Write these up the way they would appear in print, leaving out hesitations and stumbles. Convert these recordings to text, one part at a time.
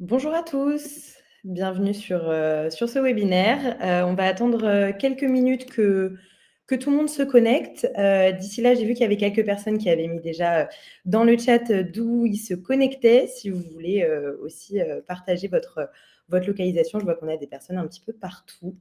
Bonjour à tous, bienvenue sur ce webinaire. On va attendre quelques minutes que tout le monde se connecte. D'ici là, j'ai vu qu'il y avait quelques personnes qui avaient mis déjà dans le chat d'où ils se connectaient. Si vous voulez aussi partager votre localisation, je vois qu'on a des personnes un petit peu partout.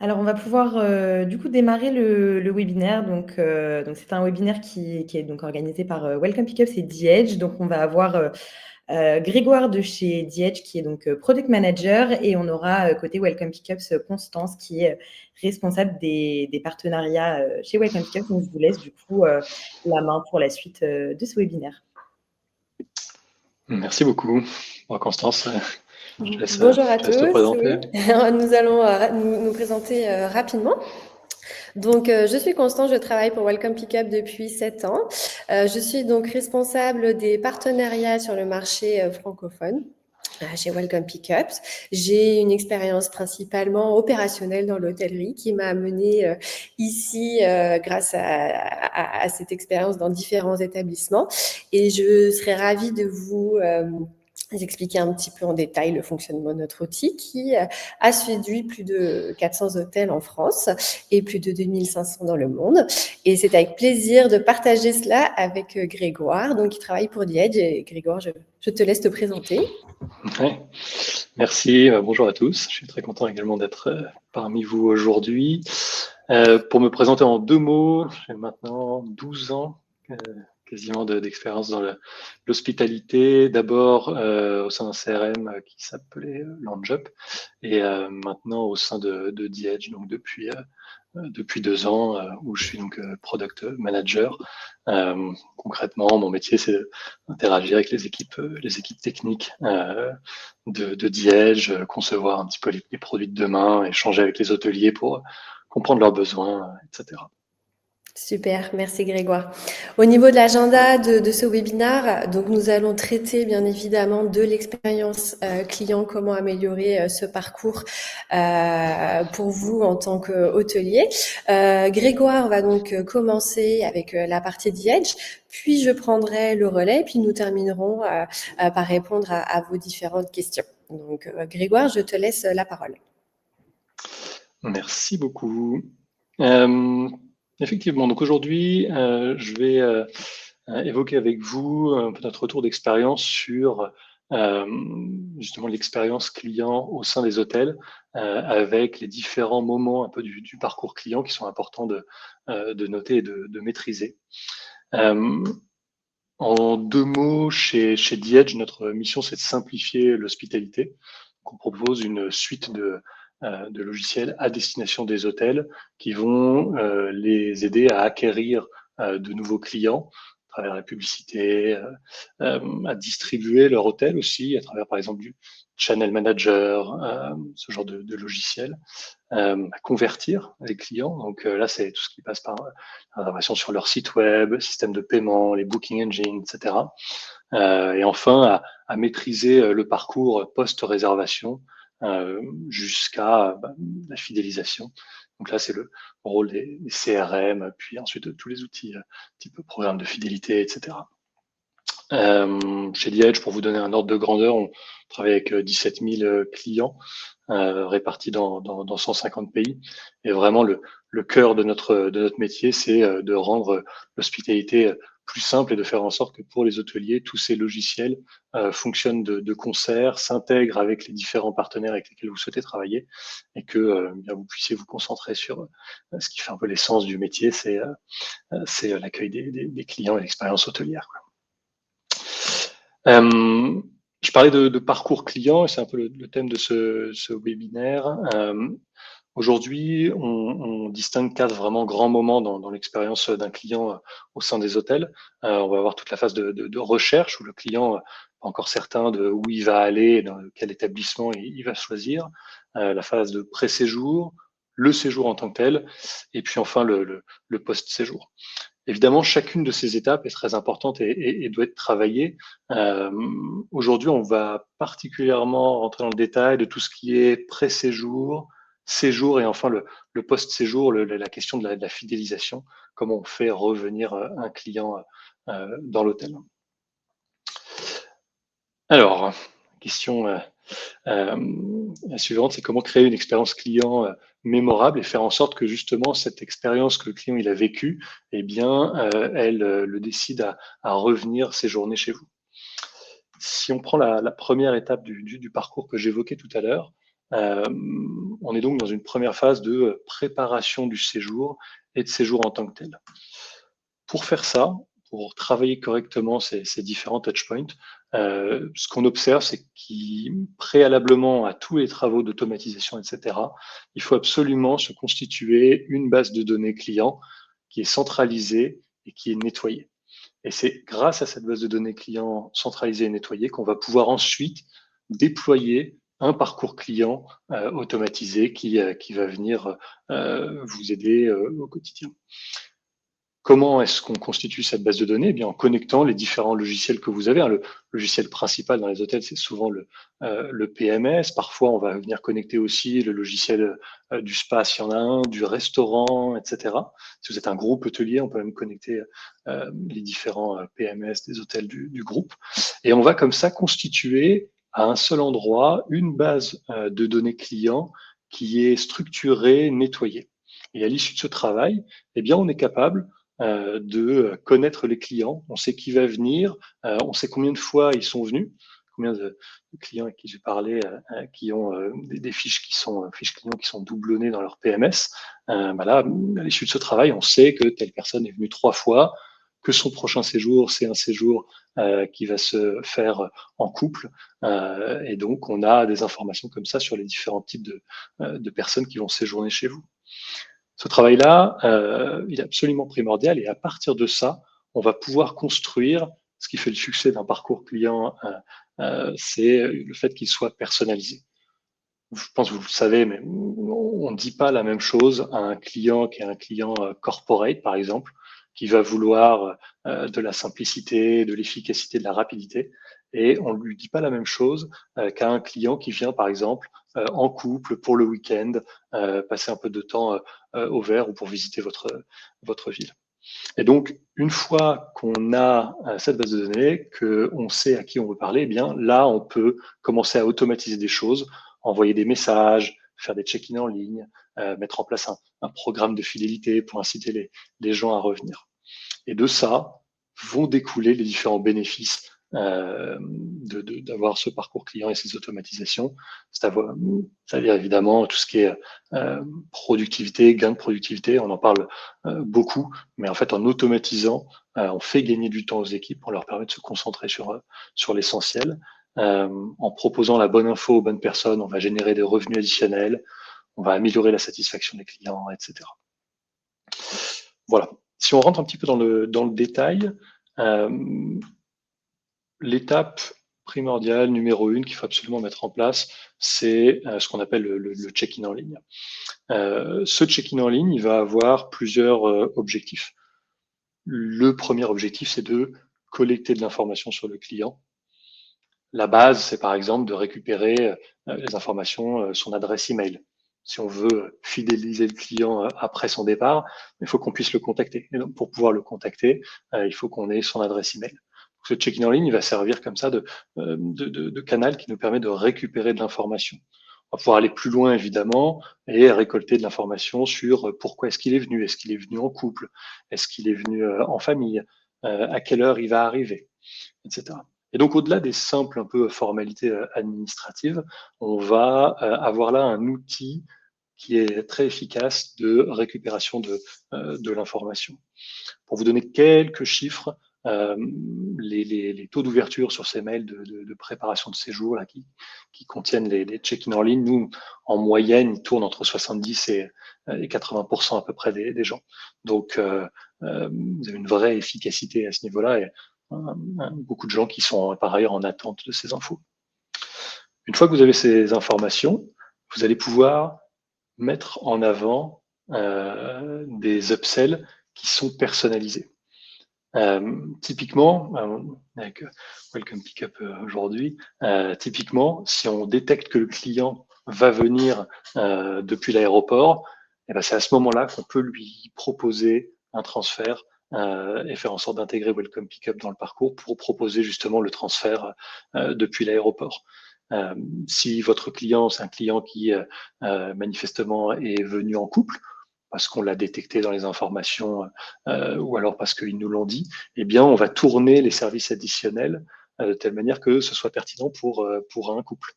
Alors, on va pouvoir du coup démarrer le webinaire. Donc, c'est un webinaire qui est donc organisé par Welcome Pickups et The Edge. Donc, on va avoir Grégoire de chez The Edge qui est donc Product Manager, et on aura côté Welcome Pickups Constance qui est responsable des partenariats chez Welcome Pickups. Donc, je vous laisse du coup la main pour la suite de ce webinaire. Merci beaucoup. Bon, Constance, je te Bonjour à laisse te tous. présenter. Oui. Nous allons nous présenter rapidement. Donc, je suis Constance, je travaille pour Welcome Pickup depuis 7 ans. Je suis donc responsable des partenariats sur le marché francophone chez Welcome Pickups. J'ai une expérience principalement opérationnelle dans l'hôtellerie qui m'a amenée ici grâce à cette expérience dans différents établissements. Et je serais ravie de vous expliquer un petit peu en détail le fonctionnement de notre outil qui a séduit plus de 400 hôtels en France et plus de 2500 dans le monde. Et c'est avec plaisir de partager cela avec Grégoire, donc qui travaille pour The Edge. Et Grégoire, je te laisse te présenter. Ouais. Merci, bonjour à tous. Je suis très content également d'être parmi vous aujourd'hui. Pour me présenter en 2 mots, j'ai maintenant 12 ans quasiment d'expérience dans l'hospitalité, d'abord au sein d'un CRM qui s'appelait LaunchUp, et maintenant au sein de The Edge, donc depuis 2 ans, où je suis donc product manager. Concrètement, mon métier, c'est d'interagir avec les équipes techniques de The Edge, concevoir un petit peu les produits de demain, échanger avec les hôteliers pour comprendre leurs besoins, etc. Super, merci Grégoire. Au niveau de l'agenda de ce webinaire, donc nous allons traiter bien évidemment de l'expérience client, comment améliorer ce parcours pour vous en tant qu'hôtelier. Grégoire va donc commencer avec la partie The Edge, puis je prendrai le relais, puis nous terminerons par répondre à vos différentes questions. Donc Grégoire, je te laisse la parole. Merci beaucoup. Effectivement, donc aujourd'hui, je vais évoquer avec vous un peu notre retour d'expérience sur justement l'expérience client au sein des hôtels, avec les différents moments un peu du parcours client qui sont importants de noter et de maîtriser. En 2 mots, chez The Edge, notre mission, c'est de simplifier l'hospitalité. On propose une suite de logiciels à destination des hôtels qui vont les aider à acquérir de nouveaux clients à travers la publicité, à distribuer leur hôtel aussi, à travers par exemple du channel manager, ce genre de logiciel, à convertir les clients. Donc là, c'est tout ce qui passe par la réservation sur leur site web, système de paiement, les booking engines, etc. Et enfin, à maîtriser le parcours post-réservation jusqu'à la fidélisation. Donc là, c'est le rôle des CRM, puis ensuite tous les outils type programme de fidélité, etc. Chez The Edge, pour vous donner un ordre de grandeur, on travaille avec 17 000 clients répartis dans 150 pays. Et vraiment, le cœur de notre métier, c'est de rendre l'hospitalité plus simple et de faire en sorte que pour les hôteliers, tous ces logiciels fonctionnent de concert, s'intègrent avec les différents partenaires avec lesquels vous souhaitez travailler et que bien vous puissiez vous concentrer sur ce qui fait un peu l'essence du métier, c'est l'accueil des clients et l'expérience hôtelière, quoi. Je parlais de parcours client et c'est un peu le thème de ce webinaire. Aujourd'hui, on distingue 4 vraiment grands moments dans l'expérience d'un client au sein des hôtels. On va avoir toute la phase de recherche où le client n'est pas encore certain de où il va aller, dans quel établissement il va choisir. La phase de pré-séjour, le séjour en tant que tel, et puis enfin le post-séjour. Évidemment, chacune de ces étapes est très importante et doit être travaillée. Aujourd'hui, on va particulièrement rentrer dans le détail de tout ce qui est pré-séjour, séjour et enfin le post-séjour, la question de la fidélisation, comment on fait revenir un client dans l'hôtel. Alors, question la suivante, c'est comment créer une expérience client mémorable et faire en sorte que justement cette expérience que le client il a vécue, eh bien, elle le décide à revenir séjourner chez vous. Si on prend la première étape du parcours que j'évoquais tout à l'heure, on est donc dans une première phase de préparation du séjour et de séjour en tant que tel. Pour faire ça, pour travailler correctement ces différents touchpoints, ce qu'on observe, c'est qu'il préalablement à tous les travaux d'automatisation, etc., il faut absolument se constituer une base de données client qui est centralisée et qui est nettoyée. Et c'est grâce à cette base de données client centralisée et nettoyée qu'on va pouvoir ensuite déployer un parcours client automatisé qui va venir vous aider au quotidien. Comment est-ce qu'on constitue cette base de données? Eh bien, en connectant les différents logiciels que vous avez. Le logiciel principal dans les hôtels, c'est souvent le PMS. Parfois, on va venir connecter aussi le logiciel du spa, s'il y en a un, du restaurant, etc. Si vous êtes un groupe hôtelier, on peut même connecter les différents PMS des hôtels du groupe. Et on va comme ça constituer à un seul endroit une base de données clients qui est structurée, nettoyée. Et à l'issue de ce travail, eh bien, on est capable de connaître les clients, on sait qui va venir, on sait combien de fois ils sont venus, combien de clients à qui j'ai parlé qui ont des fiches fiches clients qui sont doublonnées dans leur PMS. Là, à l'issue de ce travail, on sait que telle personne est venue 3 fois, que son prochain séjour, c'est un séjour qui va se faire en couple, et donc on a des informations comme ça sur les différents types de personnes qui vont séjourner chez vous. Ce travail-là, il est absolument primordial et à partir de ça, on va pouvoir construire ce qui fait le succès d'un parcours client, c'est le fait qu'il soit personnalisé. Je pense que vous le savez, mais on ne dit pas la même chose à un client qui est un client corporate, par exemple, qui va vouloir de la simplicité, de l'efficacité, de la rapidité. Et on ne lui dit pas la même chose qu'à un client qui vient, par exemple, en couple pour le week-end, passer un peu de temps au vert ou pour visiter votre ville. Et donc, une fois qu'on a cette base de données, qu'on sait à qui on veut parler, eh bien là, on peut commencer à automatiser des choses, envoyer des messages, faire des check-in en ligne, mettre en place un programme de fidélité pour inciter les gens à revenir. Et de ça vont découler les différents bénéfices d'avoir ce parcours client et ces automatisations. C'est-à-dire évidemment tout ce qui est productivité, gain de productivité, on en parle beaucoup, mais en fait en automatisant, on fait gagner du temps aux équipes, on leur permet de se concentrer sur l'essentiel. En proposant la bonne info aux bonnes personnes, on va générer des revenus additionnels, on va améliorer la satisfaction des clients, etc. Voilà. Si on rentre un petit peu dans le détail, l'étape primordiale, numéro 1, qu'il faut absolument mettre en place, c'est ce qu'on appelle le check-in en ligne. Ce check-in en ligne, il va avoir plusieurs objectifs. Le premier objectif, c'est de collecter de l'information sur le client. La base, c'est par exemple de récupérer les informations, son adresse email. Si on veut fidéliser le client après son départ, il faut qu'on puisse le contacter. Et donc, pour pouvoir le contacter, il faut qu'on ait son adresse email. Ce check-in en ligne, il va servir comme ça de canal qui nous permet de récupérer de l'information. On va pouvoir aller plus loin, évidemment, et récolter de l'information sur pourquoi est-ce qu'il est venu. Est-ce qu'il est venu en couple? Est-ce qu'il est venu en famille? À quelle heure il va arriver? Etc. Et donc, au-delà des simples un peu formalités administratives, on va avoir là un outil qui est très efficace de récupération de l'information. Pour vous donner quelques chiffres, les taux d'ouverture sur ces mails de préparation de séjour là, qui contiennent les check-in en ligne, nous, en moyenne, ils tournent entre 70 et 80% à peu près des gens. Donc, vous avez une vraie efficacité à ce niveau-là et beaucoup de gens qui sont par ailleurs en attente de ces infos. Une fois que vous avez ces informations, vous allez pouvoir mettre en avant des upsells qui sont personnalisés. Typiquement, avec Welcome Pickup aujourd'hui, typiquement, si on détecte que le client va venir depuis l'aéroport, eh ben, c'est à ce moment-là qu'on peut lui proposer un transfert et faire en sorte d'intégrer Welcome Pickup dans le parcours pour proposer justement le transfert depuis l'aéroport. Si votre client, c'est un client qui manifestement est venu en couple, parce qu'on l'a détecté dans les informations ou alors parce qu'ils nous l'ont dit, eh bien, on va tourner les services additionnels de telle manière que ce soit pertinent pour un couple.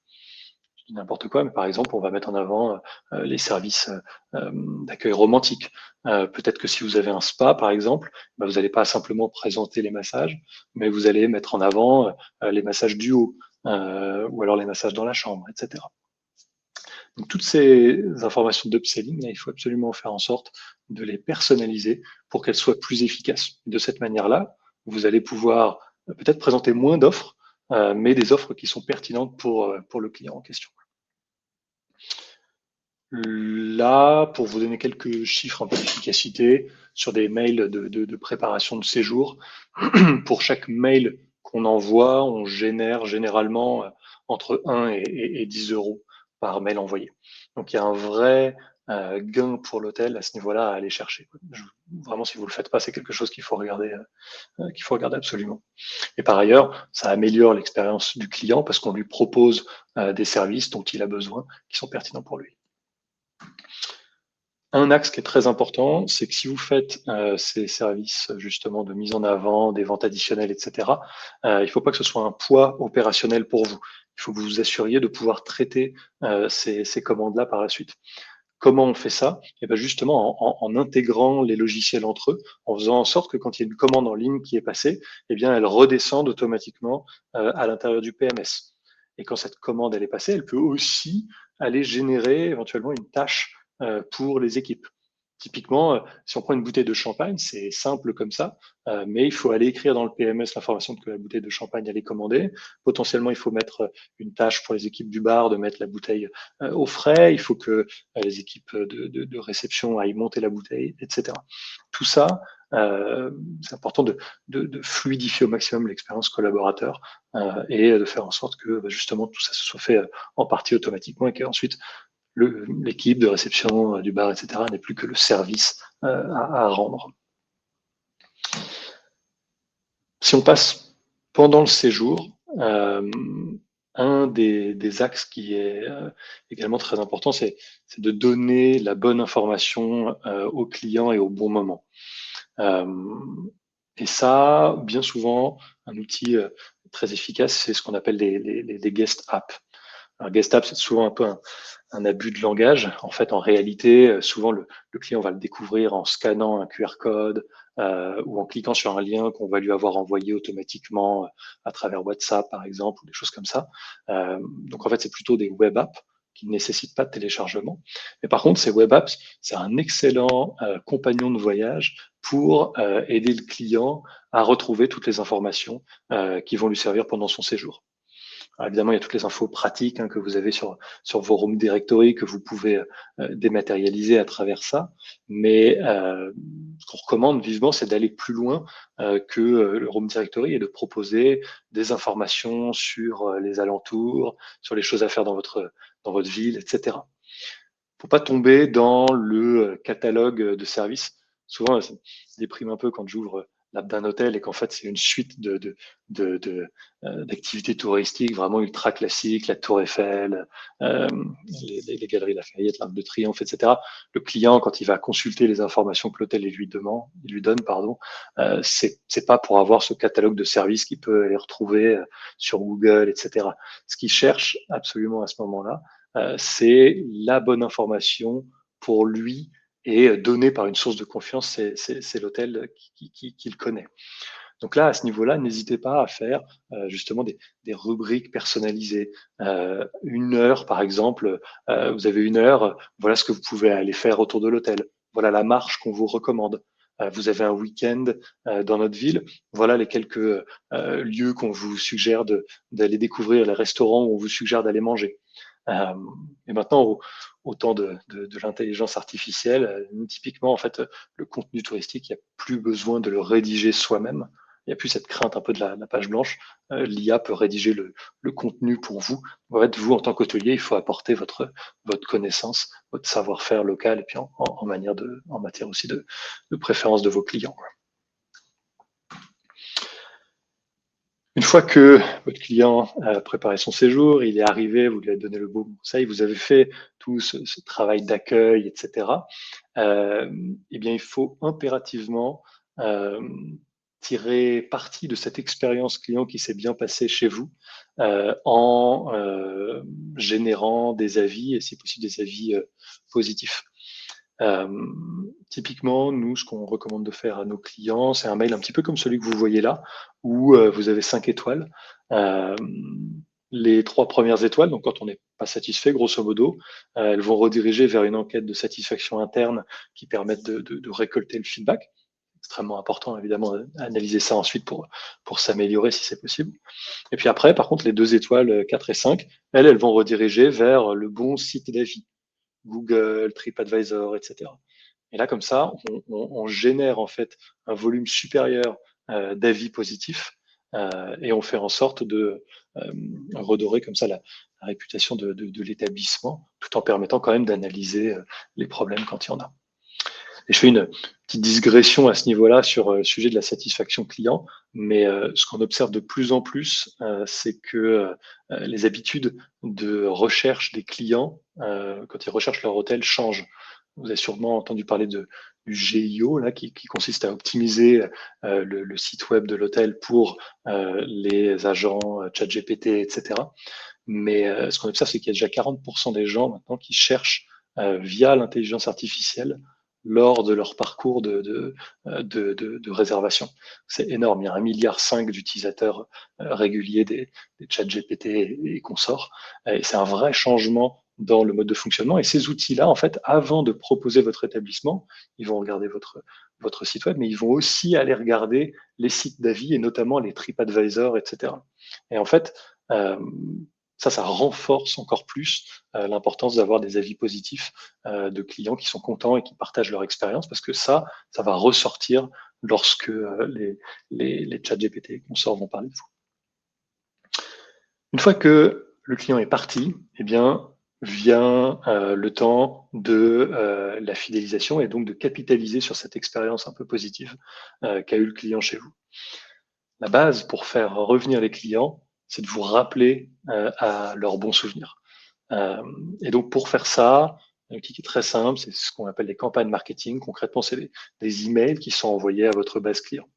Je dis n'importe quoi, mais par exemple, on va mettre en avant les services d'accueil romantique. Peut-être que si vous avez un spa, par exemple, ben, vous n'allez pas simplement présenter les massages, mais vous allez mettre en avant les massages duo ou alors les massages dans la chambre, etc. Donc, toutes ces informations d'upselling, il faut absolument faire en sorte de les personnaliser pour qu'elles soient plus efficaces. De cette manière-là, vous allez pouvoir peut-être présenter moins d'offres, mais des offres qui sont pertinentes pour le client en question. Là, pour vous donner quelques chiffres un peu d'efficacité sur des mails de préparation de séjour, pour chaque mail qu'on envoie, on génère généralement entre 1 et 10 euros par mail envoyé. Donc, il y a un vrai gain pour l'hôtel à ce niveau-là à aller chercher. Vraiment, si vous le faites pas, c'est quelque chose qu'il faut regarder absolument. Et par ailleurs, ça améliore l'expérience du client parce qu'on lui propose des services dont il a besoin qui sont pertinents pour lui. Un axe qui est très important, c'est que si vous faites ces services justement de mise en avant, des ventes additionnelles, etc., il ne faut pas que ce soit un poids opérationnel pour vous. Il faut que vous vous assuriez de pouvoir traiter ces commandes-là par la suite. Comment on fait ça? Et bien justement en intégrant les logiciels entre eux, en faisant en sorte que quand il y a une commande en ligne qui est passée, eh bien elle redescende automatiquement à l'intérieur du PMS. Et quand cette commande elle est passée, elle peut aussi aller générer éventuellement une tâche pour les équipes. Typiquement, si on prend une bouteille de champagne, c'est simple comme ça, mais il faut aller écrire dans le PMS l'information que la bouteille de champagne elle est commandée. Potentiellement, il faut mettre une tâche pour les équipes du bar de mettre la bouteille au frais. Il faut que les équipes de réception aillent monter la bouteille, etc. Tout ça, c'est important de fluidifier au maximum l'expérience collaborateur et de faire en sorte que justement tout ça se soit fait en partie automatiquement et qu'ensuite l'équipe de réception du bar, etc., n'est plus que le service à rendre. Si on passe pendant le séjour, un des axes qui est également très important, c'est de donner la bonne information aux clients et au bon moment. Et ça, bien souvent, un outil très efficace, c'est ce qu'on appelle les guest apps. Un guest app, c'est souvent un peu un abus de langage. En fait, en réalité, souvent le client va le découvrir en scannant un QR code ou en cliquant sur un lien qu'on va lui avoir envoyé automatiquement à travers WhatsApp, par exemple, ou des choses comme ça. Donc, en fait, c'est plutôt des web apps qui ne nécessitent pas de téléchargement. Mais par contre, ces web apps, c'est un excellent compagnon de voyage pour aider le client à retrouver toutes les informations qui vont lui servir pendant son séjour. Alors évidemment, il y a toutes les infos pratiques que vous avez sur vos Room Directory que vous pouvez dématérialiser à travers ça. Mais ce qu'on recommande vivement, c'est d'aller plus loin que le Room Directory et de proposer des informations sur les alentours, sur les choses à faire dans votre ville, etc. Faut pas tomber dans le catalogue de services. Souvent, ça déprime un peu quand j'ouvre l'app d'un hôtel et qu'en fait, c'est une suite d'activités touristiques vraiment ultra classiques, la Tour Eiffel, les galeries Lafayette, l'Arc de Triomphe, etc. Le client, quand il va consulter les informations que l'hôtel lui donne, c'est pas pour avoir ce catalogue de services qu'il peut aller retrouver sur Google, etc. Ce qu'il cherche absolument à ce moment-là, c'est la bonne information pour lui et donnée par une source de confiance, c'est l'hôtel qu'il connaît. Donc là, à ce niveau-là, n'hésitez pas à faire justement des rubriques personnalisées. 1 heure, par exemple, vous avez 1 heure, voilà ce que vous pouvez aller faire autour de l'hôtel. Voilà la marche qu'on vous recommande. Vous avez un week-end dans notre ville, voilà les quelques lieux qu'on vous suggère d'aller découvrir, les restaurants où on vous suggère d'aller manger. Et maintenant, au temps de l'intelligence artificielle, typiquement, en fait, le contenu touristique, il n'y a plus besoin de le rédiger soi-même. Il n'y a plus cette crainte un peu de la page blanche. L'IA peut rédiger le contenu pour vous. En fait, vous, en tant qu'hôtelier, il faut apporter votre connaissance, votre savoir-faire local, et puis en matière aussi de préférence de vos clients. Une fois que votre client a préparé son séjour, il est arrivé, vous lui avez donné le bon conseil, vous avez fait tout ce travail d'accueil, etc. Eh bien, il faut impérativement tirer parti de cette expérience client qui s'est bien passée chez vous en générant des avis et si possible des avis positifs. Typiquement, nous, ce qu'on recommande de faire à nos clients, c'est un mail un petit peu comme celui que vous voyez là, où vous avez 5 étoiles. Les 3 premières étoiles, donc quand on n'est pas satisfait, grosso modo, elles vont rediriger vers une enquête de satisfaction interne qui permettent de récolter le feedback. Extrêmement important, évidemment, d'analyser ça ensuite pour s'améliorer si c'est possible. Et puis après, par contre, les 2 étoiles, 4 et 5, elles vont rediriger vers le bon site d'avis. Google, TripAdvisor, etc. Et là, comme ça, on génère en fait un volume supérieur d'avis positifs et on fait en sorte de redorer comme ça la réputation de l'établissement, tout en permettant quand même d'analyser les problèmes quand il y en a. Et je fais une petite digression à ce niveau-là sur le sujet de la satisfaction client, mais ce qu'on observe de plus en plus, c'est que les habitudes de recherche des clients, quand ils recherchent leur hôtel, changent. Vous avez sûrement entendu parler du GIO, là, qui consiste à optimiser le site web de l'hôtel pour les agents ChatGPT, etc. Mais ce qu'on observe, c'est qu'il y a déjà 40% des gens maintenant qui cherchent via l'intelligence artificielle lors de leur parcours de réservation. C'est énorme, il y a 1,5 milliard d'utilisateurs réguliers des ChatGPT et consorts. Et c'est un vrai changement dans le mode de fonctionnement. Et ces outils-là, en fait, avant de proposer votre établissement, ils vont regarder votre site web, mais ils vont aussi aller regarder les sites d'avis et notamment les TripAdvisor, etc. Et en fait, ça renforce encore plus l'importance d'avoir des avis positifs de clients qui sont contents et qui partagent leur expérience, parce que ça va ressortir lorsque les ChatGPT et consorts vont parler de vous. Une fois que le client est parti, eh bien, vient le temps de la fidélisation et donc de capitaliser sur cette expérience un peu positive qu'a eu le client chez vous. La base pour faire revenir les clients, c'est de vous rappeler à leurs bons souvenirs. Et donc, pour faire ça, un outil qui est très simple, c'est ce qu'on appelle les campagnes marketing. Concrètement, c'est des emails qui sont envoyés à votre base client.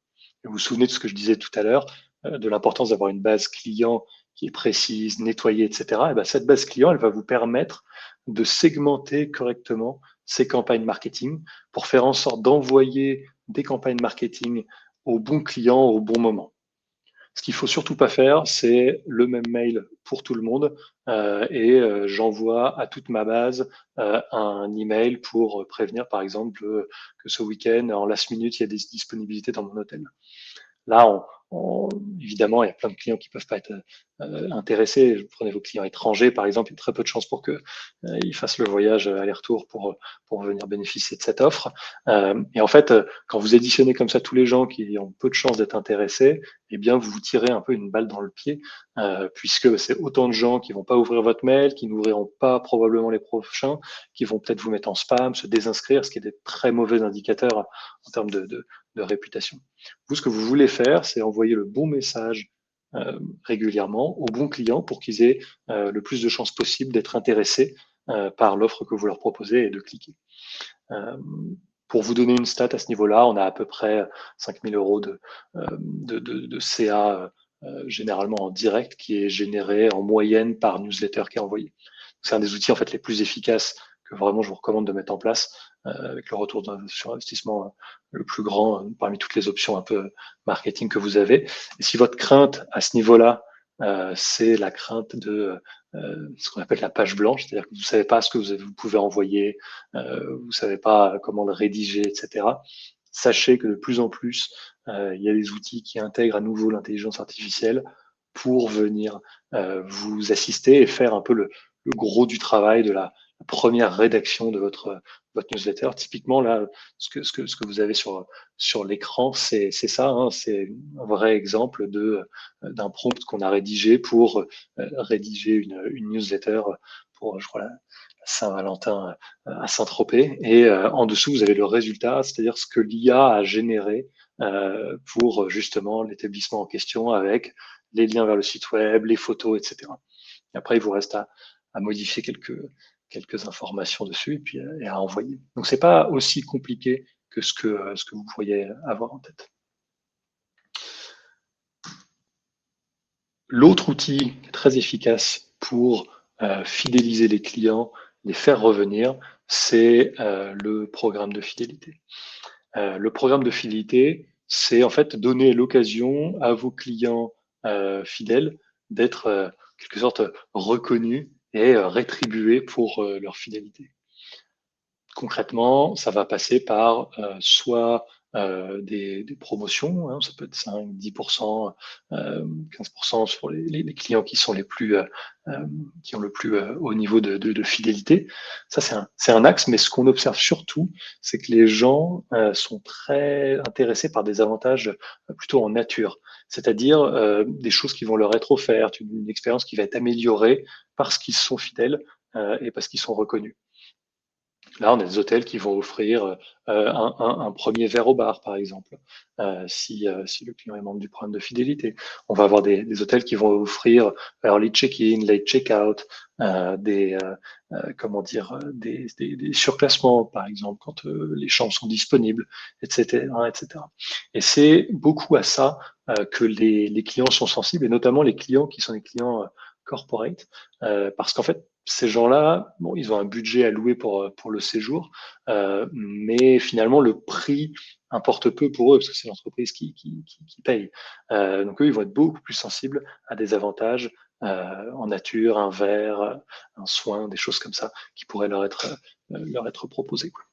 Et vous vous souvenez de ce que je disais tout à l'heure, de l'importance d'avoir une base client qui est précise, nettoyée, etc., et ben, cette base client, elle va vous permettre de segmenter correctement ces campagnes marketing pour faire en sorte d'envoyer des campagnes marketing aux bons clients au bon moment. Ce qu'il faut surtout pas faire, c'est le même mail pour tout le monde et j'envoie à toute ma base un email pour prévenir, par exemple, que ce week-end, en last minute, il y a des disponibilités dans mon hôtel. Là, évidemment, il y a plein de clients qui peuvent pas être intéressés. Prenez vos clients étrangers, par exemple, il y a très peu de chances pour qu'ils fassent le voyage aller-retour pour venir bénéficier de cette offre. Et en fait, quand vous additionnez comme ça tous les gens qui ont peu de chances d'être intéressés, eh bien, vous vous tirez un peu une balle dans le pied, puisque c'est autant de gens qui vont pas ouvrir votre mail, qui n'ouvriront pas probablement les prochains, qui vont peut-être vous mettre en spam, se désinscrire, ce qui est des très mauvais indicateurs en termes de réputation. Vous, ce que vous voulez faire, c'est envoyer le bon message régulièrement aux bons clients pour qu'ils aient le plus de chances possible d'être intéressés par l'offre que vous leur proposez et de cliquer. Pour vous donner une stat à ce niveau-là, on a à peu près 5 000 euros de CA généralement en direct qui est généré en moyenne par newsletter qui est envoyé. C'est un des outils en fait les plus efficaces que vraiment je vous recommande de mettre en place avec le retour sur investissement le plus grand parmi toutes les options un peu marketing que vous avez. Et si votre crainte à ce niveau-là, c'est la crainte de ce qu'on appelle la page blanche, c'est-à-dire que vous ne savez pas ce que vous pouvez envoyer, vous ne savez pas comment le rédiger, etc. Sachez que de plus en plus, il y a des outils qui intègrent à nouveau l'intelligence artificielle pour venir vous assister et faire un peu le gros du travail de la première rédaction de votre newsletter. Typiquement, là, ce que vous avez sur l'écran, c'est ça, hein, c'est un vrai exemple d'un prompt qu'on a rédigé pour rédiger une newsletter pour, je crois, la Saint-Valentin à Saint-Tropez. Et en dessous, vous avez le résultat, c'est-à-dire ce que l'IA a généré pour justement l'établissement en question avec les liens vers le site web, les photos, etc. Et après, il vous reste à modifier quelques informations dessus et puis et à envoyer. Donc, c'est pas aussi compliqué que ce que vous pourriez avoir en tête. L'autre outil très efficace pour fidéliser les clients, les faire revenir, c'est le programme de fidélité. Le programme de fidélité, c'est en fait donner l'occasion à vos clients fidèles d'être en quelque sorte reconnus et rétribués pour leur fidélité. Concrètement, ça va passer par soit des promotions, hein, ça peut être 5, 10%, 15% sur les clients qui sont qui ont le plus haut niveau de fidélité. Ça, c'est un axe, mais ce qu'on observe surtout, c'est que les gens sont très intéressés par des avantages plutôt en nature, c'est-à-dire des choses qui vont leur être offertes, une expérience qui va être améliorée parce qu'ils sont fidèles et parce qu'ils sont reconnus. Là, on a des hôtels qui vont offrir un premier verre au bar, par exemple, si le client est membre du programme de fidélité. On va avoir des hôtels qui vont offrir early check-in, late check-out, des surclassements, par exemple, quand les chambres sont disponibles, etc., etc. Et c'est beaucoup à ça que les clients sont sensibles, et notamment les clients qui sont des clients corporate, parce qu'en fait, ces gens-là, bon, ils ont un budget alloué pour le séjour, mais finalement, le prix importe peu pour eux, parce que c'est l'entreprise qui paye. Donc eux, ils vont être beaucoup plus sensibles à des avantages en nature, un verre, un soin, des choses comme ça, qui pourraient leur être proposées, quoi.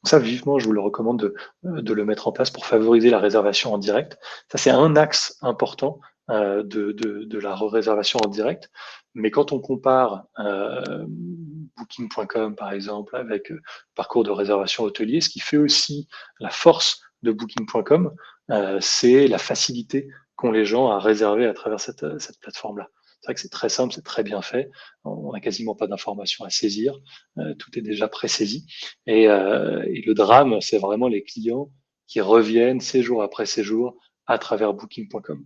Donc ça, vivement, je vous le recommande de le mettre en place pour favoriser la réservation en direct. Ça, c'est un axe important de la réservation en direct. Mais quand on compare Booking.com, par exemple, avec parcours de réservation hôtelier, ce qui fait aussi la force de Booking.com, c'est la facilité qu'ont les gens à réserver à travers cette plateforme-là. C'est vrai que c'est très simple, c'est très bien fait. On n'a quasiment pas d'informations à saisir. Tout est déjà pré-saisi. Et le drame, c'est vraiment les clients qui reviennent séjour après séjour à travers Booking.com.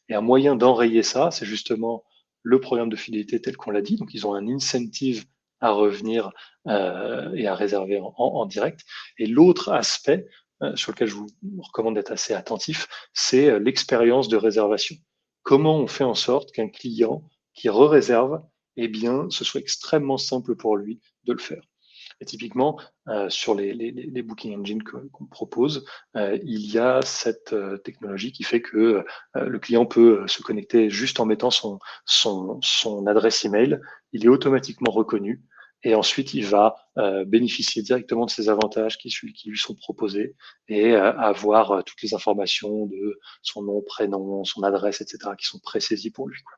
Et un moyen d'enrayer ça, c'est justement le programme de fidélité tel qu'on l'a dit. Donc, ils ont un incentive à revenir et à réserver en direct. Et l'autre aspect sur lequel je vous recommande d'être assez attentif, c'est l'expérience de réservation. Comment on fait en sorte qu'un client qui re-réserve, eh bien, ce soit extrêmement simple pour lui de le faire. Et typiquement, sur les booking engines qu'on propose, il y a cette technologie qui fait que le client peut se connecter juste en mettant son adresse email. Il est automatiquement reconnu et ensuite il va bénéficier directement de ces avantages qui lui sont proposés et avoir toutes les informations de son nom, prénom, son adresse, etc., qui sont présaisies pour lui, quoi.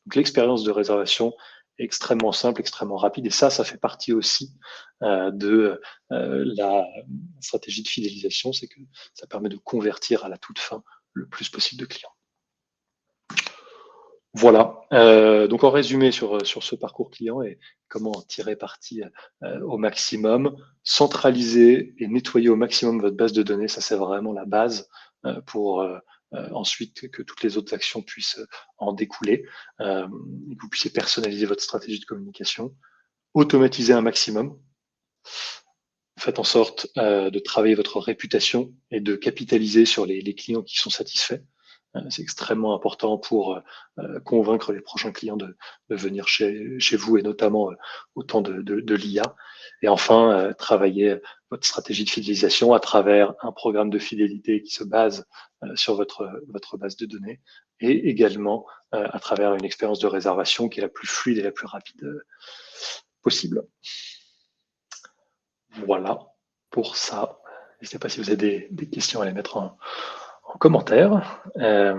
Donc l'expérience de réservation est extrêmement simple, extrêmement rapide, et ça fait partie aussi de la stratégie de fidélisation, c'est que ça permet de convertir à la toute fin le plus possible de clients. Voilà, donc en résumé sur ce parcours client et comment en tirer parti au maximum, centraliser et nettoyer au maximum votre base de données, ça c'est vraiment la base pour ensuite que toutes les autres actions puissent en découler, et que vous puissiez personnaliser votre stratégie de communication, automatiser un maximum, faites en sorte de travailler votre réputation et de capitaliser sur les clients qui sont satisfaits. C'est extrêmement important pour convaincre les prochains clients de venir chez vous et notamment au temps de l'IA. Et enfin, travailler votre stratégie de fidélisation à travers un programme de fidélité qui se base sur votre base de données et également à travers une expérience de réservation qui est la plus fluide et la plus rapide possible. Voilà pour ça. Je ne sais pas si vous avez des questions à les mettre en commentaire. Et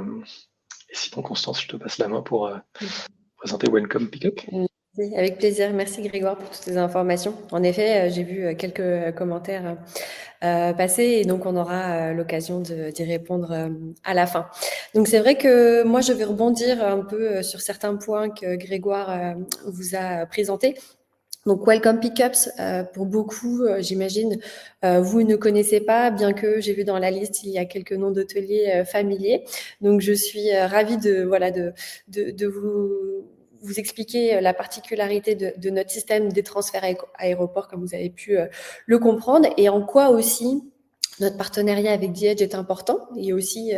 sinon, Constance, je te passe la main pour présenter Welcome Pickup. Avec plaisir. Merci Grégoire pour toutes ces informations. En effet, j'ai vu quelques commentaires passer et donc on aura l'occasion d'y répondre à la fin. Donc c'est vrai que moi je vais rebondir un peu sur certains points que Grégoire vous a présentés. Donc Welcome Pickups, pour beaucoup, j'imagine, vous ne connaissez pas, bien que j'ai vu dans la liste, il y a quelques noms d'hôteliers familiers. Donc je suis ravie de vous expliquer la particularité de notre système des transferts aéroports, comme vous avez pu le comprendre, et en quoi aussi notre partenariat avec The Edge est important et aussi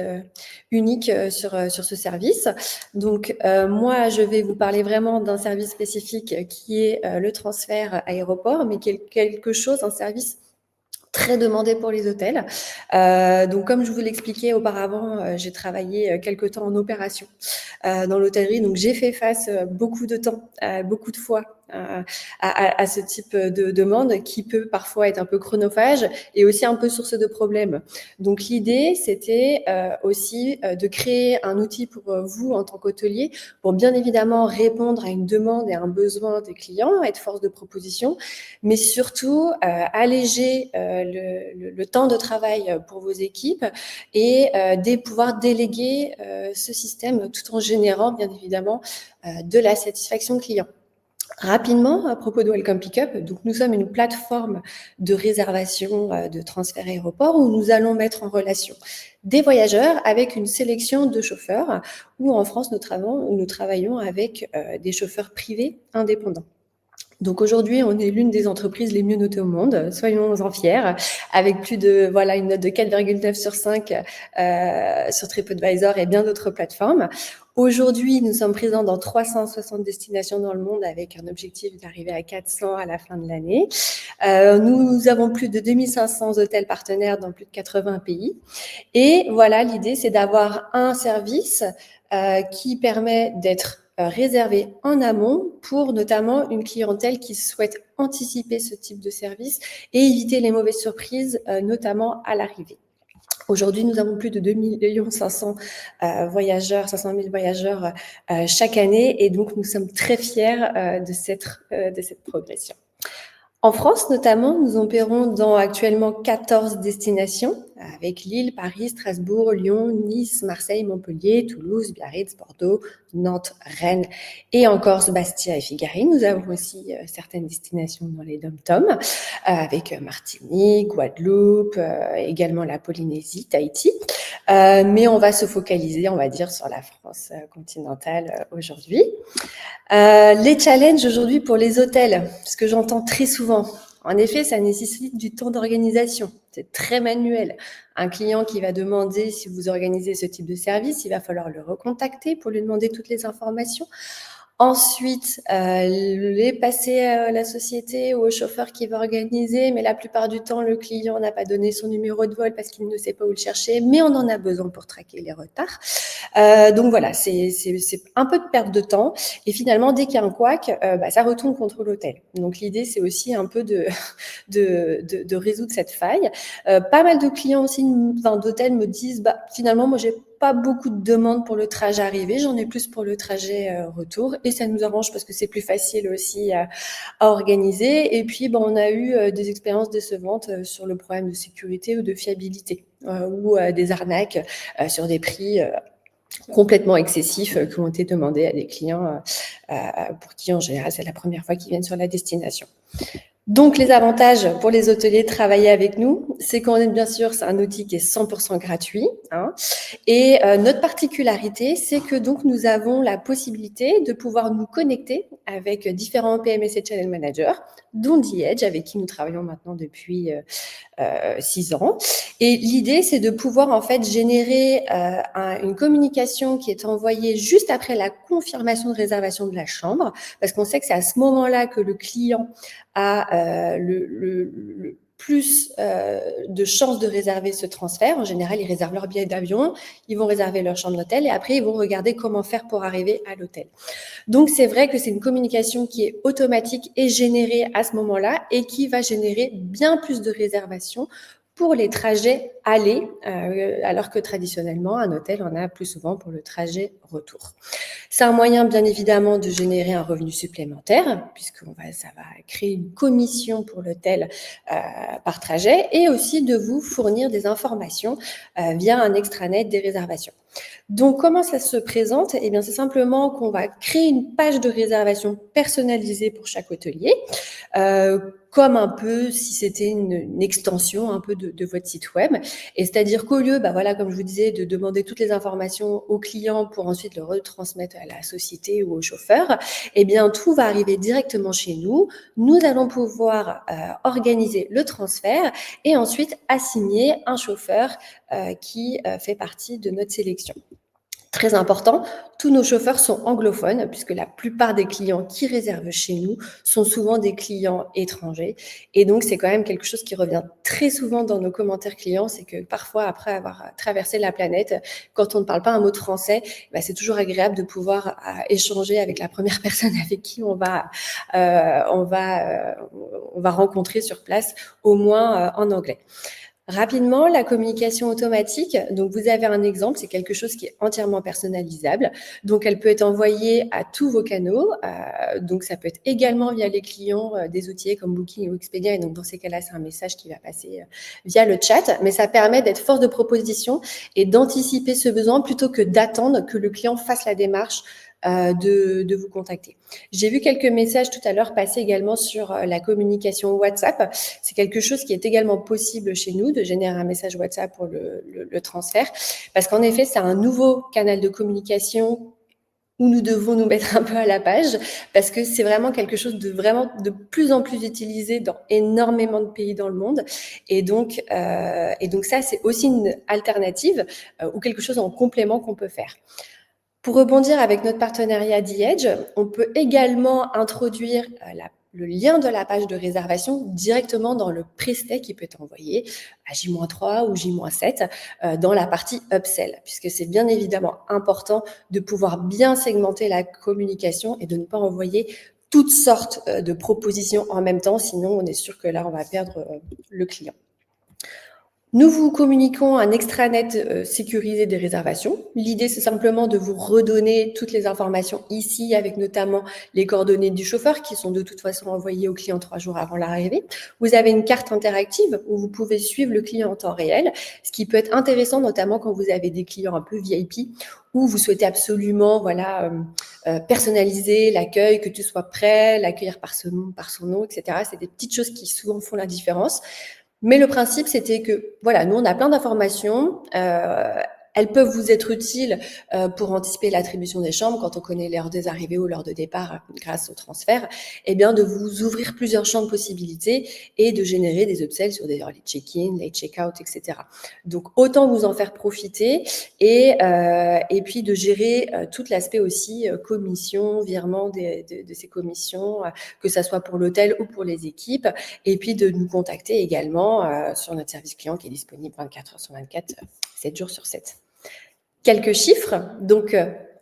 unique sur ce service. Donc, moi, je vais vous parler vraiment d'un service spécifique qui est le transfert aéroport, mais qui est quelque chose, un service très demandé pour les hôtels. Donc, comme je vous l'expliquais auparavant, j'ai travaillé quelque temps en opération dans l'hôtellerie. Donc, j'ai fait face beaucoup de temps, beaucoup de fois à ce type de demande qui peut parfois être un peu chronophage et aussi un peu source de problèmes. Donc, l'idée, c'était aussi de créer un outil pour vous en tant qu'hôtelier pour bien évidemment répondre à une demande et à un besoin des clients, être force de proposition, mais surtout alléger le temps de travail pour vos équipes et pouvoir déléguer ce système tout en générant bien évidemment de la satisfaction client. Rapidement, à propos de Welcome Pickup, donc nous sommes une plateforme de réservation de transfert aéroport où nous allons mettre en relation des voyageurs avec une sélection de chauffeurs, où en France nous travaillons avec des chauffeurs privés indépendants. Donc aujourd'hui, on est l'une des entreprises les mieux notées au monde, soyons-en fiers, avec plus de une note de 4,9 sur 5 sur TripAdvisor et bien d'autres plateformes. Aujourd'hui, nous sommes présents dans 360 destinations dans le monde avec un objectif d'arriver à 400 à la fin de l'année. Nous avons plus de 2500 hôtels partenaires dans plus de 80 pays. Et voilà, l'idée, c'est d'avoir un service qui permet d'être réservé en amont pour notamment une clientèle qui souhaite anticiper ce type de service et éviter les mauvaises surprises, notamment à l'arrivée. Aujourd'hui, nous avons plus de 2 500 000 voyageurs chaque année et donc nous sommes très fiers de cette progression. En France, notamment, nous opérons dans actuellement 14 destinations avec Lille, Paris, Strasbourg, Lyon, Nice, Marseille, Montpellier, Toulouse, Biarritz, Bordeaux, Nantes, Rennes et encore Bastia et Figari. Nous avons aussi certaines destinations dans les dom-toms avec Martinique, Guadeloupe, également la Polynésie, Tahiti. Mais on va se focaliser, on va dire, sur la France continentale aujourd'hui. Les challenges aujourd'hui pour les hôtels, ce que j'entends très souvent, En effet, ça nécessite du temps d'organisation. C'est très manuel. Un client qui va demander si vous organisez ce type de service, il va falloir le recontacter pour lui demander toutes les informations. Ensuite, les passer à la société ou au chauffeur qui va organiser, mais la plupart du temps, le client n'a pas donné son numéro de vol parce qu'il ne sait pas où le chercher, mais on en a besoin pour traquer les retards. Donc voilà, c'est un peu de perte de temps. Et finalement, dès qu'il y a un couac, ça retourne contre l'hôtel. Donc l'idée, c'est aussi un peu de résoudre cette faille. Pas mal de clients aussi, d'hôtels me disent, finalement, moi, j'ai pas beaucoup de demandes pour le trajet arrivé, j'en ai plus pour le trajet retour, et ça nous arrange parce que c'est plus facile aussi à organiser. Et puis, on a eu des expériences décevantes sur le problème de sécurité ou de fiabilité, ou des arnaques sur des prix complètement excessifs qui ont été demandés à des clients pour qui, en général, c'est la première fois qu'ils viennent sur la destination. Donc, les avantages pour les hôteliers de travailler avec nous, c'est qu'on est bien sûr, c'est un outil qui est 100% gratuit. Et notre particularité, c'est que donc nous avons la possibilité de pouvoir nous connecter avec différents PMS et Channel Managers, dont The Edge, avec qui nous travaillons maintenant depuis 6 ans. Et l'idée, c'est de pouvoir en fait générer une communication qui est envoyée juste après la confirmation de réservation de la chambre, parce qu'on sait que c'est à ce moment-là que le client a le plus de chances de réserver ce transfert. En général, ils réservent leur billet d'avion, ils vont réserver leur chambre d'hôtel et après, ils vont regarder comment faire pour arriver à l'hôtel. Donc, c'est vrai que c'est une communication qui est automatique et générée à ce moment-là et qui va générer bien plus de réservations pour les trajets aller, alors que traditionnellement, un hôtel en a plus souvent pour le trajet retour. C'est un moyen, bien évidemment, de générer un revenu supplémentaire, puisque ça va créer une commission pour l'hôtel par trajet, et aussi de vous fournir des informations via un extranet des réservations. Donc, comment ça se présente? Eh bien, c'est simplement qu'on va créer une page de réservation personnalisée pour chaque hôtelier, comme un peu si c'était une extension un peu de votre site web. Et c'est-à-dire qu'au lieu, comme je vous disais, de demander toutes les informations au client pour ensuite le retransmettre à la société ou au chauffeur, eh bien, tout va arriver directement chez nous. Nous allons pouvoir organiser le transfert et ensuite assigner un chauffeur qui fait partie de notre sélection. Très important, tous nos chauffeurs sont anglophones puisque la plupart des clients qui réservent chez nous sont souvent des clients étrangers. Et donc, c'est quand même quelque chose qui revient très souvent dans nos commentaires clients, c'est que parfois, après avoir traversé la planète, quand on ne parle pas un mot de français, c'est toujours agréable de pouvoir échanger avec la première personne avec qui on va rencontrer sur place, au moins en anglais. Rapidement, la communication automatique, donc vous avez un exemple, c'est quelque chose qui est entièrement personnalisable. Donc, elle peut être envoyée à tous vos canaux. Donc, ça peut être également via les clients des outils comme Booking ou Expedia. Et donc, dans ces cas-là, c'est un message qui va passer via le chat. Mais ça permet d'être force de proposition et d'anticiper ce besoin plutôt que d'attendre que le client fasse la démarche de vous contacter. J'ai vu quelques messages tout à l'heure passer également sur la communication WhatsApp. C'est quelque chose qui est également possible chez nous, de générer un message WhatsApp pour le transfert, parce qu'en effet, c'est un nouveau canal de communication où nous devons nous mettre un peu à la page, parce que c'est vraiment quelque chose de vraiment de plus en plus utilisé dans énormément de pays dans le monde. Et donc ça, c'est aussi une alternative ou quelque chose en complément qu'on peut faire. Pour rebondir avec notre partenariat The Edge, on peut également introduire le lien de la page de réservation directement dans le preset qui peut être envoyé à J-3 ou J-7 dans la partie upsell, puisque c'est bien évidemment important de pouvoir bien segmenter la communication et de ne pas envoyer toutes sortes de propositions en même temps, sinon on est sûr que là, on va perdre le client. Nous vous communiquons un extranet sécurisé des réservations. L'idée, c'est simplement de vous redonner toutes les informations ici, avec notamment les coordonnées du chauffeur qui sont de toute façon envoyées au client 3 jours avant l'arrivée. Vous avez une carte interactive où vous pouvez suivre le client en temps réel, ce qui peut être intéressant, notamment quand vous avez des clients un peu VIP où vous souhaitez absolument personnaliser l'accueil, que tout soit prêt, l'accueillir par son nom, etc. C'est des petites choses qui souvent font la différence. Mais le principe, c'était que, nous, on a plein d'informations. Elles peuvent vous être utiles pour anticiper l'attribution des chambres quand on connaît l'heure des arrivées ou l'heure de départ grâce au transfert, et bien de vous ouvrir plusieurs champs de possibilités et de générer des upsells sur des early check-in, late check-out, etc. Donc autant vous en faire profiter et puis de gérer tout l'aspect aussi commission, virement de ces commissions, que ça soit pour l'hôtel ou pour les équipes, et puis de nous contacter également sur notre service client qui est disponible 24 heures sur 24, 7 jours sur 7. Quelques chiffres, donc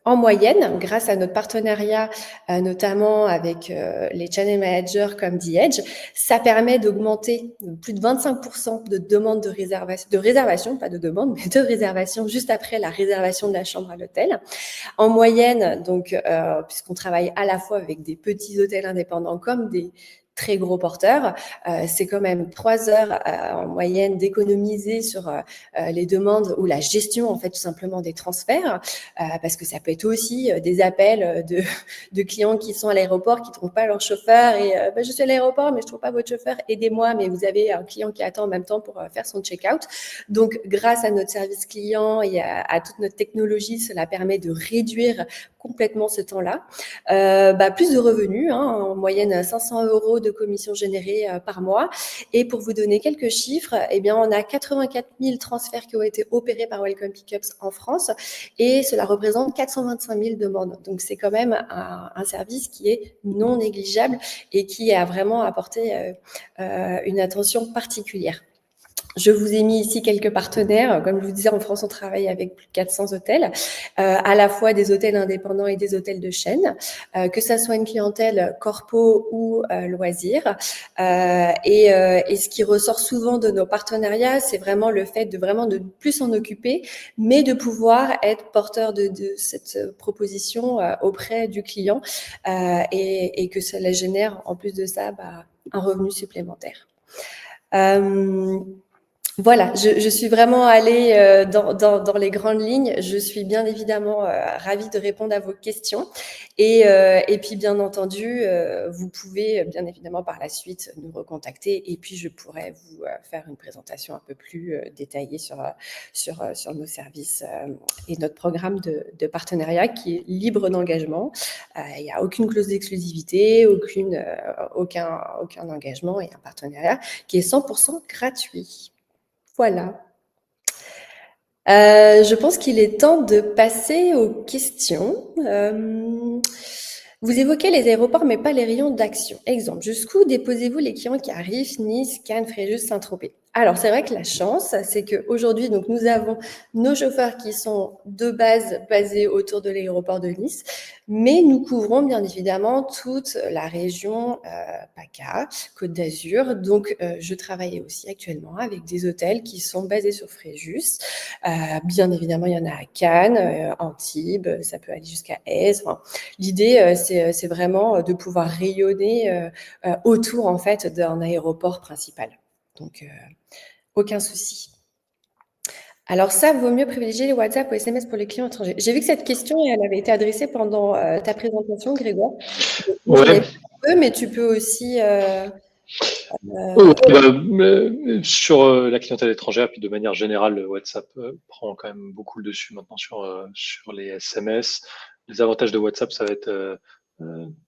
en moyenne, grâce à notre partenariat notamment avec les channel managers comme The Edge, ça permet d'augmenter plus de 25% de demandes de réservation, pas de demande, mais de réservation juste après la réservation de la chambre à l'hôtel. En moyenne, donc, puisqu'on travaille à la fois avec des petits hôtels indépendants comme des très gros porteurs, c'est quand même 3 heures en moyenne d'économiser sur les demandes ou la gestion en fait tout simplement des transferts, parce que ça peut être aussi des appels de clients qui sont à l'aéroport, qui ne trouvent pas leur chauffeur et je suis à l'aéroport mais je ne trouve pas votre chauffeur, aidez-moi, mais vous avez un client qui attend en même temps pour faire son check-out. Donc grâce à notre service client et à toute notre technologie, cela permet de réduire complètement ce temps-là. Plus de revenus, en moyenne 500 € de commissions générées par mois. Et pour vous donner quelques chiffres, eh bien, on a 84 000 transferts qui ont été opérés par Welcome Pickups en France et cela représente 425 000 demandes. Donc, c'est quand même un service qui est non négligeable et qui a vraiment apporté une attention particulière. Je vous ai mis ici quelques partenaires. Comme je vous disais, en France, on travaille avec plus de 400 hôtels, à la fois des hôtels indépendants et des hôtels de chaîne, que ça soit une clientèle corpo ou loisirs. Et ce qui ressort souvent de nos partenariats, c'est vraiment le fait de plus s'en occuper, mais de pouvoir être porteur de cette proposition auprès du client et que cela génère, en plus de ça, un revenu supplémentaire. Voilà, je suis vraiment allée dans les grandes lignes. Je suis bien évidemment ravie de répondre à vos questions. Et puis, bien entendu, vous pouvez bien évidemment par la suite nous recontacter et puis je pourrais vous faire une présentation un peu plus détaillée sur nos services et notre programme de partenariat qui est libre d'engagement. Il n'y a aucune clause d'exclusivité, aucun engagement et un partenariat qui est 100% gratuit. Voilà. Je pense qu'il est temps de passer aux questions. Vous évoquez les aéroports, mais pas les rayons d'action. Exemple, jusqu'où déposez-vous les clients qui arrivent, Nice, Cannes, Fréjus, Saint-Tropez? Alors, c'est vrai que la chance, c'est qu'aujourd'hui, donc, nous avons nos chauffeurs qui sont de base basés autour de l'aéroport de Nice, mais nous couvrons bien évidemment toute la région PACA, Côte d'Azur. Donc, je travaille aussi actuellement avec des hôtels qui sont basés sur Fréjus. Bien évidemment, il y en a à Cannes, Antibes, ça peut aller jusqu'à Aise. Enfin, l'idée, c'est vraiment de pouvoir rayonner autour en fait d'un aéroport principal. Donc, aucun souci. Alors ça, vaut mieux privilégier les WhatsApp ou SMS pour les clients étrangers. J'ai vu que cette question, elle avait été adressée pendant ta présentation, Grégoire. Ouais. Mais tu peux aussi... sur la clientèle étrangère, puis de manière générale, le WhatsApp prend quand même beaucoup le dessus maintenant sur les SMS. Les avantages de WhatsApp, ça va être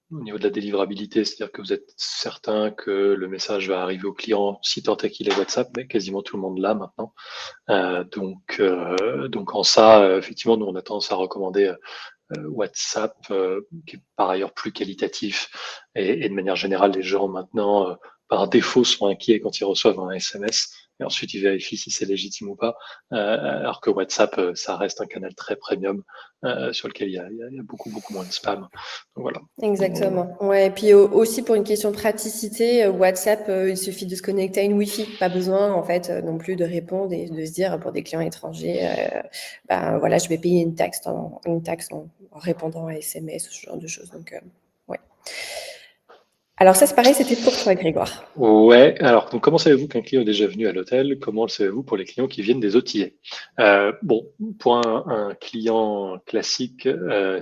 au niveau de la délivrabilité, c'est-à-dire que vous êtes certain que le message va arriver au client si tant est qu'il est WhatsApp, mais quasiment tout le monde l'a maintenant. Donc en ça, effectivement, nous on a tendance à recommander WhatsApp, qui est par ailleurs plus qualitatif, et de manière générale, les gens maintenant, par défaut, sont inquiets quand ils reçoivent un SMS, et ensuite ils vérifient si c'est légitime ou pas, alors que WhatsApp, ça reste un canal très premium, sur lequel il y a beaucoup moins de spam. Donc voilà. Exactement. Ouais, et puis aussi pour une question de praticité, WhatsApp, il suffit de se connecter à une Wi-Fi. Pas besoin en fait non plus de répondre et de se dire pour des clients étrangers, voilà, je vais payer une taxe en répondant à SMS ou ce genre de choses. Donc ouais. Alors ça, c'est pareil, c'était pour toi, Grégoire. Ouais, alors donc, comment savez-vous qu'un client est déjà venu à l'hôtel? Comment le savez-vous pour les clients qui viennent des OTA? Bon, pour un client classique,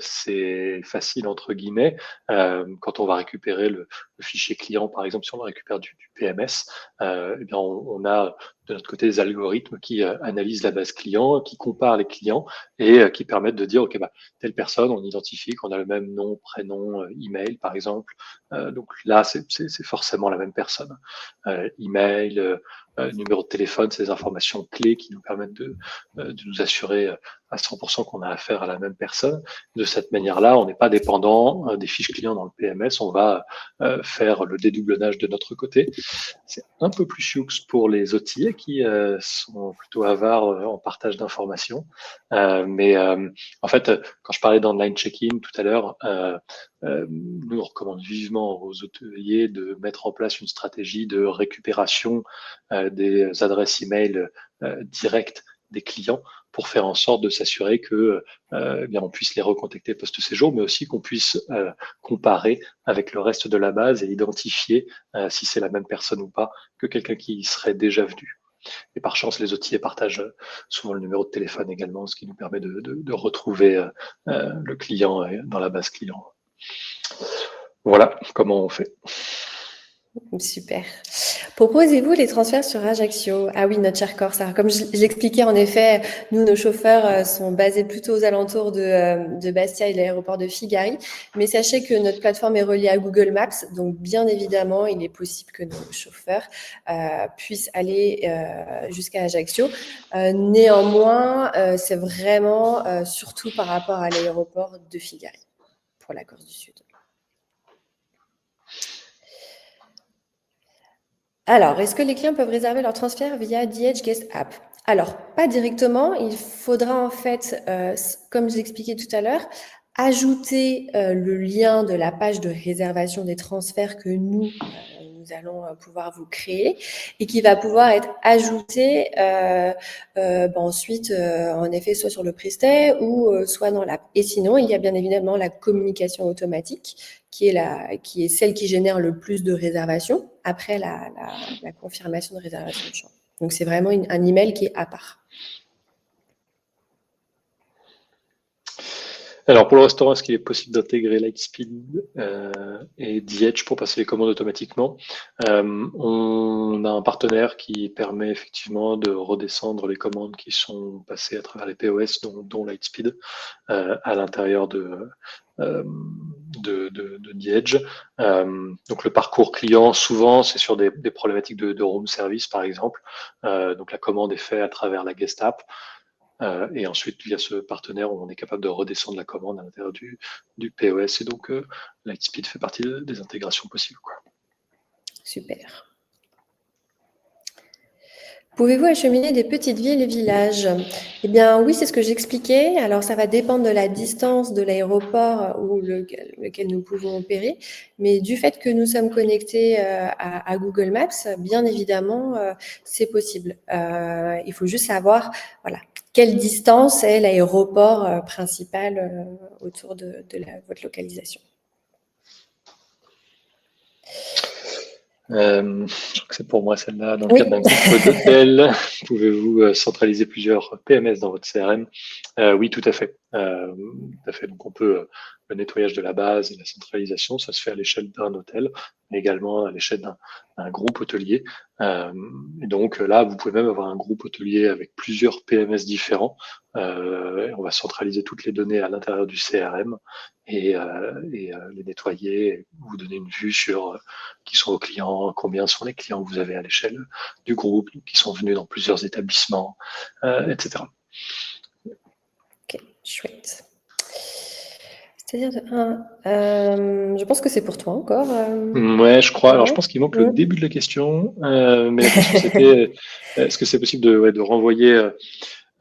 c'est facile entre guillemets. Quand on va récupérer le fichier client, par exemple, si on le récupère du PMS, eh bien on a de notre côté des algorithmes qui analysent la base client, qui comparent les clients et qui permettent de dire, OK, bah, telle personne, on identifie qu'on a le même nom, prénom, email, par exemple. Donc là, c'est forcément la même personne. Email, numéro de téléphone, c'est des informations clés qui nous permettent de nous assurer à 100% qu'on a affaire à la même personne. De cette manière-là, on n'est pas dépendant des fiches clients dans le PMS, on va faire le dédoublonnage de notre côté. C'est un peu plus sioux pour les outils qui sont plutôt avares en partage d'informations. Mais en fait, quand je parlais d'online check-in tout à l'heure, nous, on recommande vivement aux hôteliers de mettre en place une stratégie de récupération des adresses email directes des clients pour faire en sorte de s'assurer que bien on puisse les recontacter post-séjour, mais aussi qu'on puisse comparer avec le reste de la base et identifier si c'est la même personne ou pas que quelqu'un qui serait déjà venu. Et par chance, les outils partagent souvent le numéro de téléphone également, ce qui nous permet de retrouver le client dans la base client. Voilà comment on fait. Super. Proposez-vous les transferts sur Ajaccio? Ah oui, notre cher Corse. Alors, comme je l'expliquais, en effet, nous, nos chauffeurs sont basés plutôt aux alentours de Bastia et de l'aéroport de Figari. Mais sachez que notre plateforme est reliée à Google Maps. Donc, bien évidemment, il est possible que nos chauffeurs puissent aller jusqu'à Ajaccio. Néanmoins, c'est vraiment surtout par rapport à l'aéroport de Figari pour la Corse du Sud. Alors, est-ce que les clients peuvent réserver leur transfert via The Edge Guest App? Alors, pas directement. Il faudra en fait, comme je l'expliquais tout à l'heure, ajouter le lien de la page de réservation des transferts que nous allons pouvoir vous créer et qui va pouvoir être ajouté ensuite, en effet, soit sur le Prestay ou soit dans l'app. Et sinon, il y a bien évidemment la communication automatique qui est celle qui génère le plus de réservations après la confirmation de réservation de chambre. Donc, c'est vraiment un email qui est à part. Alors pour le restaurant, est-ce qu'il est possible d'intégrer Lightspeed et The Edge pour passer les commandes automatiquement? On a un partenaire qui permet effectivement de redescendre les commandes qui sont passées à travers les POS, dont Lightspeed, à l'intérieur de The Edge. Donc le parcours client, souvent, c'est sur des problématiques de room service, par exemple. Donc la commande est faite à travers la guest app. Et ensuite, via ce partenaire, on est capable de redescendre la commande à l'intérieur du POS. Et donc, Lightspeed fait partie des intégrations possibles, quoi. Super. Pouvez-vous acheminer des petites villes et villages? Eh bien, oui, c'est ce que j'expliquais. Alors, ça va dépendre de la distance de l'aéroport où lequel nous pouvons opérer. Mais du fait que nous sommes connectés à Google Maps, bien évidemment, c'est possible. Il faut juste savoir, voilà, quelle distance est l'aéroport principal autour de votre localisation. Je crois que c'est pour moi celle-là. Dans le cadre d'un groupe d'hôtels, pouvez-vous centraliser plusieurs PMS dans votre CRM? Oui, tout à fait. Tout à fait. Donc on peut le nettoyage de la base et la centralisation, ça se fait à l'échelle d'un hôtel, mais également à l'échelle d'un groupe hôtelier. Et donc là, vous pouvez même avoir un groupe hôtelier avec plusieurs PMS différents. On va centraliser toutes les données à l'intérieur du CRM et les nettoyer, et vous donner une vue sur qui sont vos clients, combien sont les clients que vous avez à l'échelle du groupe, qui sont venus dans plusieurs établissements, etc. Ok, chouette. C'est-à-dire je pense que c'est pour toi encore. Ouais, je crois. Alors, je pense qu'il manque le début de la question, mais la question c'était est-ce que c'est possible de renvoyer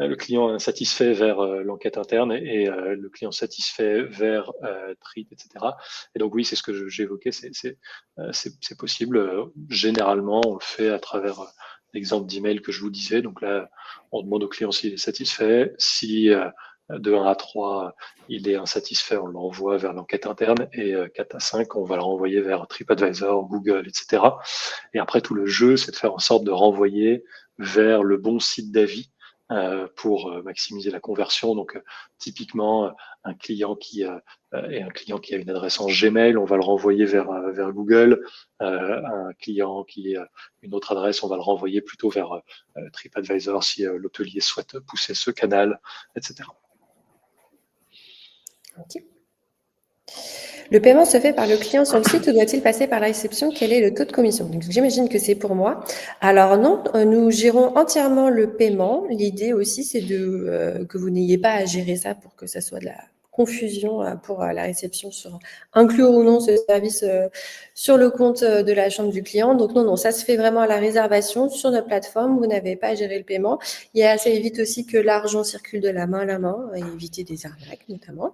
le client insatisfait vers l'enquête interne et le client satisfait vers Trip, etc. Et donc oui, c'est ce que j'évoquais, c'est possible. Généralement, on le fait à travers l'exemple d'email que je vous disais. Donc là, on demande au client s'il est satisfait. Si de 1 à 3, il est insatisfait, on l'envoie vers l'enquête interne. Et 4 à 5, on va le renvoyer vers TripAdvisor, Google, etc. Et après, tout le jeu, c'est de faire en sorte de renvoyer vers le bon site d'avis pour maximiser la conversion. Donc, typiquement, un client qui a une adresse en Gmail, on va le renvoyer vers Google. Un client qui a une autre adresse, on va le renvoyer plutôt vers TripAdvisor si l'hôtelier souhaite pousser ce canal, etc. Ok. Le paiement se fait par le client sur le site ou doit-il passer par la réception? Quel est le taux de commission? Donc, j'imagine que c'est pour moi. Alors non, nous gérons entièrement le paiement. L'idée aussi, c'est que vous n'ayez pas à gérer ça pour que ça soit de la confusion pour la réception sur inclure ou non ce service sur le compte de la chambre du client. Donc non, ça se fait vraiment à la réservation sur notre plateforme. Vous n'avez pas à gérer le paiement. Ça évite aussi que l'argent circule de la main à la main et éviter des arnaques notamment.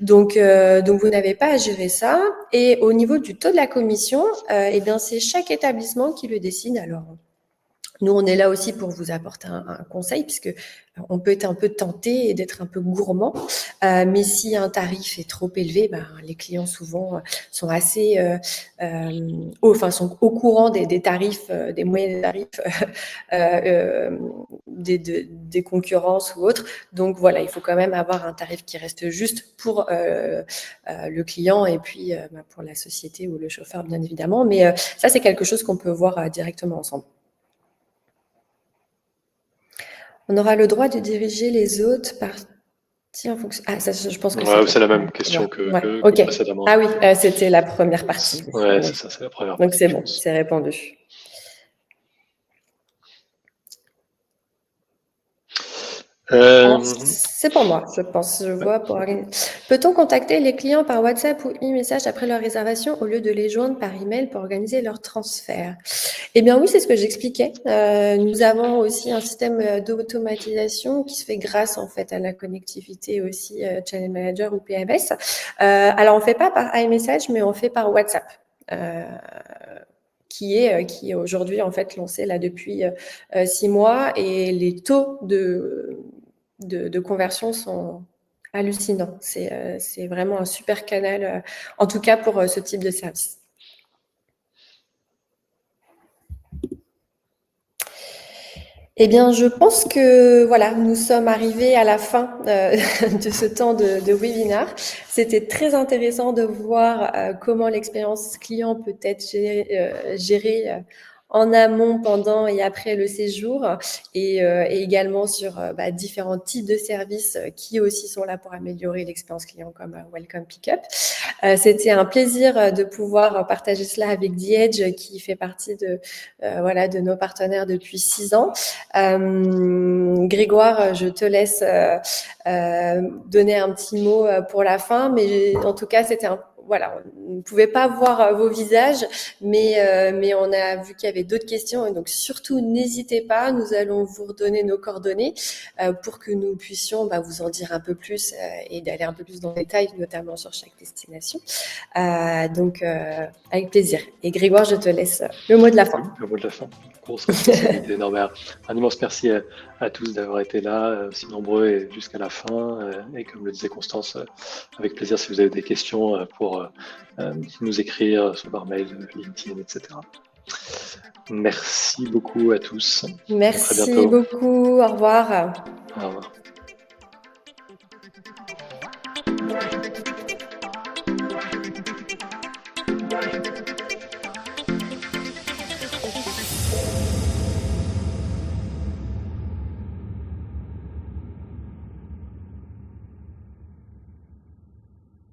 Donc vous n'avez pas à gérer ça. Et au niveau du taux de la commission, c'est chaque établissement qui le décide. Alors, nous, on est là aussi pour vous apporter un conseil, puisque on peut être un peu tenté et d'être un peu gourmand. Mais si un tarif est trop élevé, les clients souvent sont assez, sont au courant des tarifs, des moyens tarifs des concurrences ou autres. Donc voilà, il faut quand même avoir un tarif qui reste juste pour le client et puis pour la société ou le chauffeur, bien évidemment. Mais ça, c'est quelque chose qu'on peut voir directement ensemble. On aura le droit de diriger les autres parties en fonction. Ah, ça, je pense que c'est la même question que précédemment. Ah oui, c'était la première partie. Ouais, c'est ça, c'est la première Donc partie. c'est bon, c'est répondu. C'est pour moi, je pense. Je vois pour organiser. Peut-on contacter les clients par WhatsApp ou e-message après leur réservation au lieu de les joindre par email pour organiser leur transfert? Eh bien oui, c'est ce que j'expliquais. Nous avons aussi un système d'automatisation qui se fait grâce en fait à la connectivité aussi Channel Manager ou PMS. Alors on fait pas par iMessage, mais on fait par WhatsApp. Qui est aujourd'hui en fait lancé là depuis 6 mois et les taux de conversion sont hallucinants. C'est vraiment un super canal, en tout cas pour ce type de service. Eh bien, je pense que voilà, nous sommes arrivés à la fin de ce temps de webinaire. C'était très intéressant de voir comment l'expérience client peut être gérée en amont, pendant et après le séjour, et également sur différents types de services qui aussi sont là pour améliorer l'expérience client, comme Welcome Pickup. C'était un plaisir de pouvoir partager cela avec The Edge, qui fait partie de nos partenaires depuis 6 ans. Grégoire, je te laisse donner un petit mot pour la fin, mais en tout cas, c'était on ne pouvait pas voir vos visages, mais on a vu qu'il y avait d'autres questions, et donc surtout n'hésitez pas, nous allons vous redonner nos coordonnées pour que nous puissions vous en dire un peu plus et d'aller un peu plus dans le détail, notamment sur chaque destination. Donc avec plaisir. Et Grégoire, je te laisse le mot de la fin. Le mot de la fin. Grosse responsabilité énorme. Un immense merci à tous d'avoir été là, si nombreux et jusqu'à la fin. Et comme le disait Constance, avec plaisir si vous avez des questions pour nous écrire soit par mail, LinkedIn, etc. Merci beaucoup à tous. Merci à très bientôt. beaucoup. Au revoir. Au revoir.